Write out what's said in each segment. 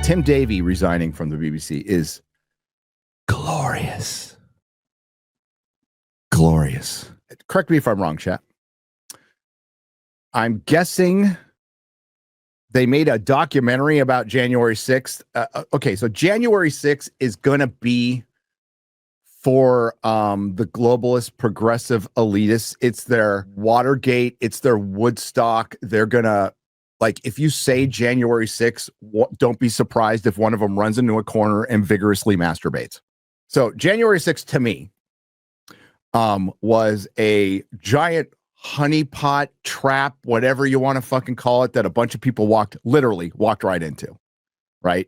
Tim Davie resigning from the BBC is glorious. Glorious. Correct me if I'm wrong, chat. I'm guessing they made a documentary about January 6th. Okay, so January 6th is going to be for the globalist progressive elitists. It's their Watergate. It's their Woodstock. They're going to, like, if you say January 6th, don't be surprised if one of them runs into a corner and vigorously masturbates. So January 6th to me was a giant honeypot trap, whatever you want to fucking call it, that a bunch of people literally walked right into, right?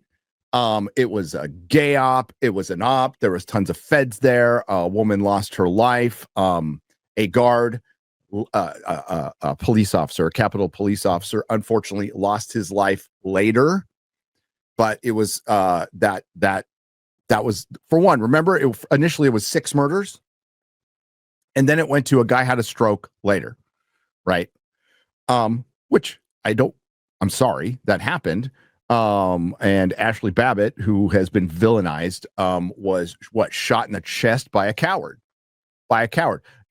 It was a gay op. It was an op. There was tons of feds there. A woman lost her life. A guard, a police officer, a Capitol police officer, unfortunately lost his life later. But it was that was, for one, remember, initially it was 6 murders. And then it went to a guy had a stroke later, right? Which I'm sorry that happened. And Ashley Babbitt, who has been villainized, was shot in the chest by a coward,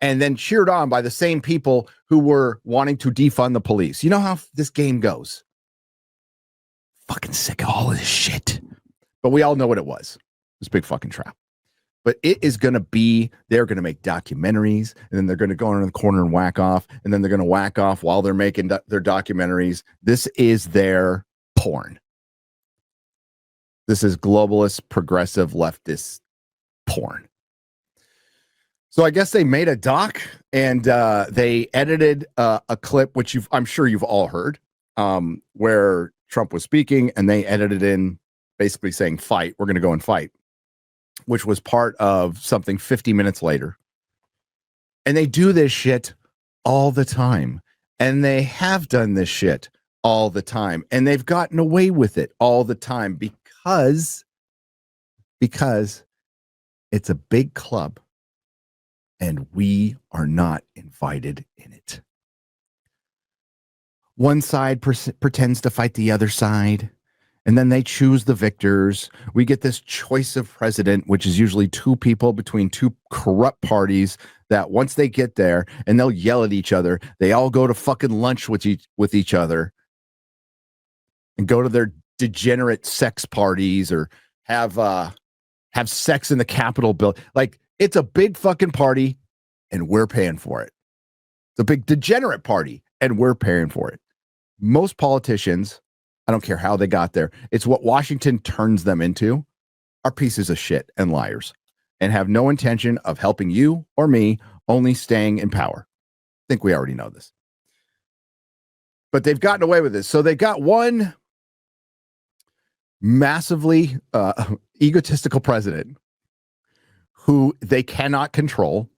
and then cheered on by the same people who were wanting to defund the police. You know how this game goes. Fucking sick of all of this shit. But we all know what it was. This big fucking trap. But it is going to be, they're going to make documentaries, and then they're going to go in the corner and whack off, and then they're going to whack off while they're making their documentaries. This is their porn. This is globalist, progressive, leftist porn. So I guess they made a doc, and they edited a clip, which I'm sure you've all heard, where Trump was speaking, and they edited in basically saying, fight, we're going to go and fight, which was part of something 50 minutes later. And they do this shit all the time. And they have done this shit all the time. And they've gotten away with it all the time because it's a big club and we are not invited in it. One side pretends to fight the other side, and then they choose the victors. We get this choice of president, which is usually 2 people between 2 corrupt parties that once they get there, and they'll yell at each other, they all go to fucking lunch with each other and go to their degenerate sex parties or have sex in the Capitol building. Like, it's a big fucking party and we're paying for it. It's a big degenerate party and we're paying for it. Most politicians, I don't care how they got there, it's what Washington turns them into, are pieces of shit and liars and have no intention of helping you or me, only staying in power. I think we already know this. But they've gotten away with this. So they got one massively egotistical president who they cannot control,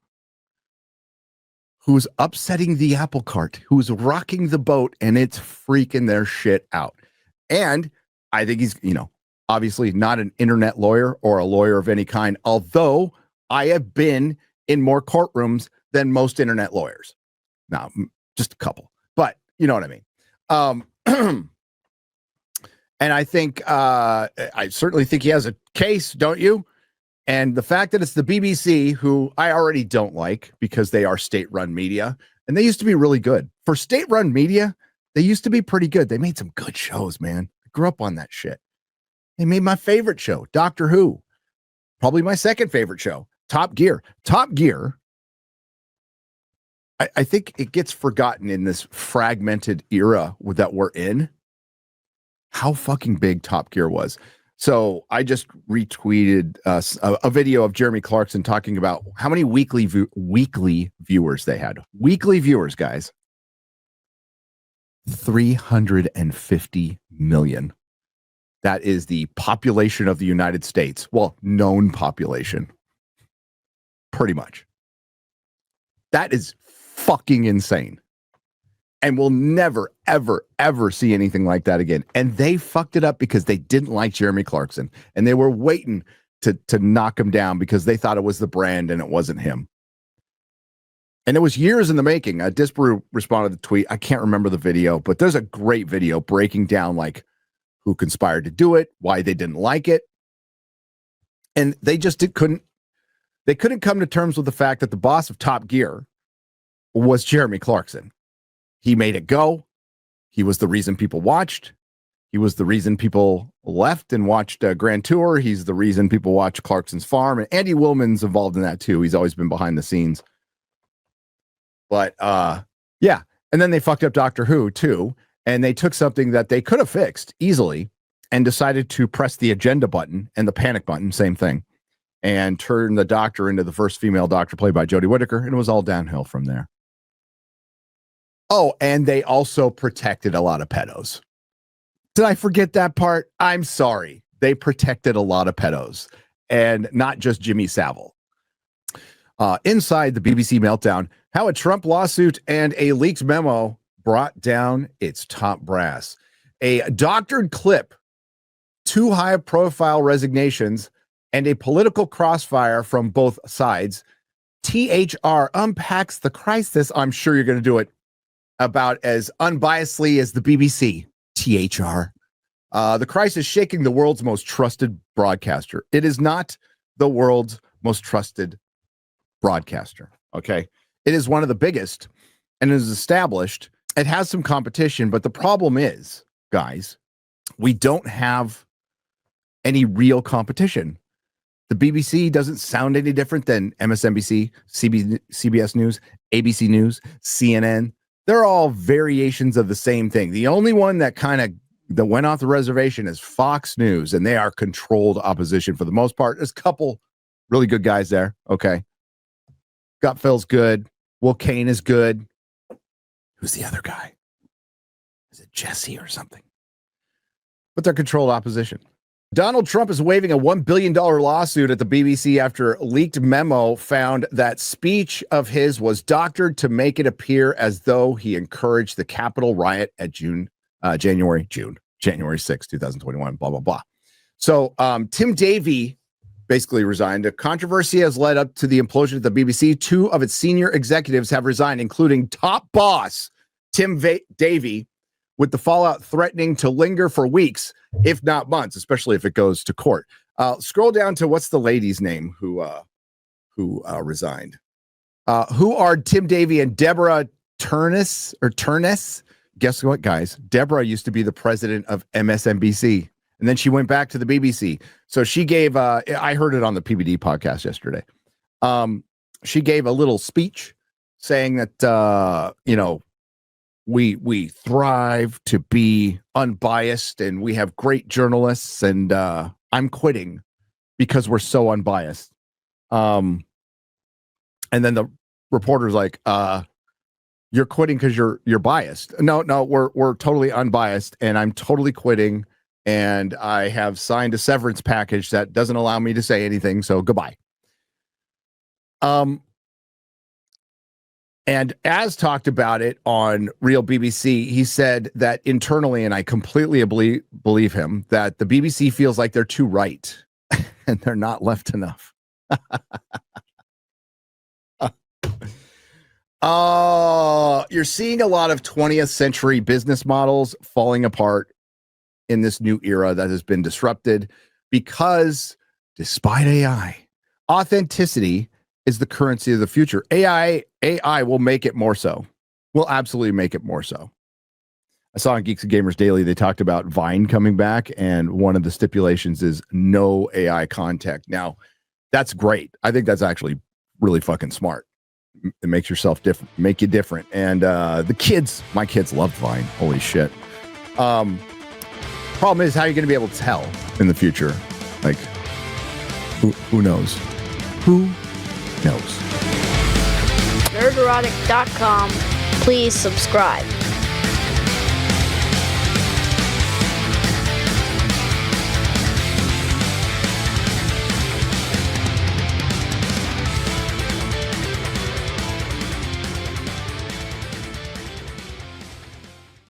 who's upsetting the apple cart, who's rocking the boat, and it's freaking their shit out. And I think he's, obviously not an internet lawyer or a lawyer of any kind, although I have been in more courtrooms than most internet lawyers. Now, just a couple, but you know what I mean? And I think, I certainly think he has a case, don't you? And the fact that it's the BBC, who I already don't like because they are state-run media, and they used to be really good. For state-run media, they used to be pretty good. They made some good shows, man. I grew up on that shit. They made my favorite show, Doctor Who. Probably my second favorite show, Top Gear. Top Gear, I think it gets forgotten in this fragmented era that we're in, how fucking big Top Gear was. So I just retweeted a video of Jeremy Clarkson talking about how many weekly viewers they had. Weekly viewers, guys. 350 million. That is the population of the United States. Well, known population. Pretty much. That is fucking insane. And we'll never, ever, ever see anything like that again. And they fucked it up because they didn't like Jeremy Clarkson. And they were waiting to knock him down because they thought it was the brand and it wasn't him. And it was years in the making. Disparu responded to the tweet. I can't remember the video, but there's a great video breaking down like who conspired to do it, why they didn't like it. And they just couldn't come to terms with the fact that the boss of Top Gear was Jeremy Clarkson. He made it go. He was the reason people watched. He was the reason people left and watched Grand Tour. He's the reason people watch Clarkson's Farm. And Andy Willman's involved in that too. He's always been behind the scenes. But yeah. And then they fucked up Doctor Who too. And they took something that they could have fixed easily and decided to press the agenda button and the panic button, same thing, and turn the Doctor into the first female Doctor played by Jodie Whittaker. And it was all downhill from there. Oh, and they also protected a lot of pedos. Did I forget that part? I'm sorry. They protected a lot of pedos, and not just Jimmy Savile. Inside the BBC meltdown, how a Trump lawsuit and a leaked memo brought down its top brass. A doctored clip, 2 high-profile resignations, and a political crossfire from both sides. THR unpacks the crisis. I'm sure you're going to do it about as unbiasedly as the BBC. THR. The crisis shaking the world's most trusted broadcaster. It is not the world's most trusted broadcaster. Okay. It is one of the biggest and is established. It has some competition, but the problem is, guys, we don't have any real competition. The BBC doesn't sound any different than MSNBC, CBS News, ABC News, CNN. They're all variations of the same thing. The only one that that went off the reservation is Fox News, and they are controlled opposition for the most part. There's a couple really good guys there. Okay. Gutfeld's good. Will Kane is good. Who's the other guy? Is it Jesse or something? But they're controlled opposition. Donald Trump is waiving a $1 billion lawsuit at the BBC after a leaked memo found that speech of his was doctored to make it appear as though he encouraged the Capitol riot at January 6, 2021, blah, blah, blah. So Tim Davie basically resigned. A controversy has led up to the implosion of the BBC. 2 of its senior executives have resigned, including top boss Tim Davie, with the fallout threatening to linger for weeks, if not months, especially if it goes to court. Scroll down to what's the lady's name who resigned? Who are Tim Davie and Deborah Turness? Guess what, guys? Deborah used to be the president of MSNBC, and then she went back to the BBC. So she gave, I heard it on the PBD podcast yesterday. She gave a little speech saying that, we thrive to be unbiased and we have great journalists, and I'm quitting because we're so unbiased. And then the reporter's like, you're quitting because you're biased. No, we're totally unbiased, and I'm totally quitting, and I have signed a severance package that doesn't allow me to say anything, so goodbye. And as talked about it on Real BBC, he said that internally, and I completely believe him, that the BBC feels like they're too right and they're not left enough. You're seeing a lot of 20th century business models falling apart in this new era that has been disrupted because, despite AI, authenticity is the currency of the future. AI will make it more so. Will absolutely make it more so. I saw on Geeks and Gamers Daily, they talked about Vine coming back, and one of the stipulations is no AI content. Now, that's great. I think that's actually really fucking smart. It makes yourself different, make you different. And my kids loved Vine. Holy shit. Problem is, how are you going to be able to tell in the future? Like, who knows? Who knows? Nerderotic.com. Please subscribe.